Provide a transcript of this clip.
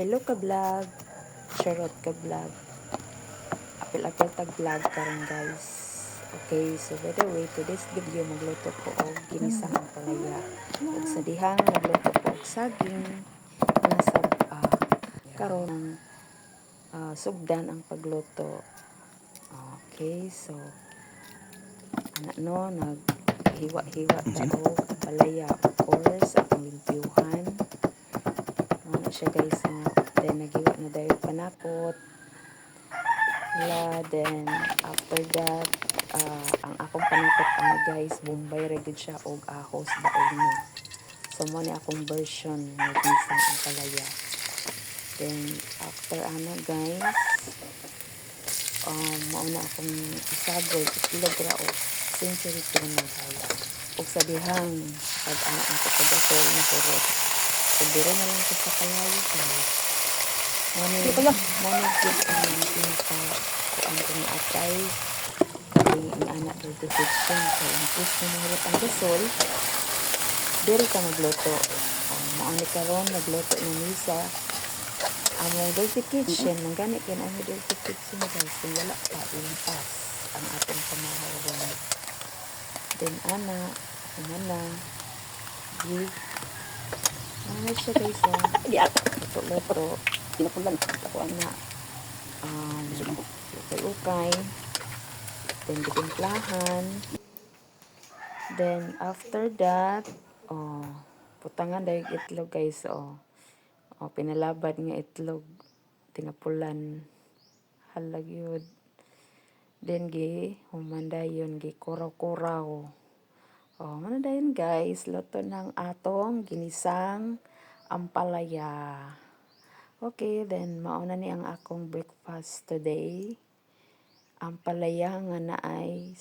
Hello ka vlog, charot ka vlog, apil-apil tag vlog karon guys. Okay, so by the way, today's video magluto ko og ginisang ampalaya. Ug sa dihang magluto ko og saging nga karon sugdan ang pagluto. Okay, so naghiwa-hiwa ta og ampalaya. Of course, akong limpyuhan. Ano siya guys, then naghiwa na dahil panakot. Then after that, ang akong panakot guys, bombay regid siya og ahos daog na. So mo ni akong version ng gisang ampalaya. Then after guys, mauna akong isagol itlog ra og century tuna guys. Og sa dihang pag ang pagkadasol na kurot. So dire na lang ko sa kalayo guys. Mani gid ang pinaka kuan kung atay ang anak do kitchen so in case na mahirap ang gasol diri ka magluto. Mauni karon nagluto ng misa among dirty kitchen nang gani kin ang dirty kitchen guys kung wala pa impas ang atong pamaharon. Then mana give ano siya guys luto pinapulan ako na ukay then gitimplahan then after that putangan dahil itlog guys pinalabad nga itlog tinapulan halag yun then humandayon kuraw-kuraw manadayon guys luto ng atong ginisang ampalaya. Okay, then mauna ni ang akong breakfast today. Ampalaya nga naay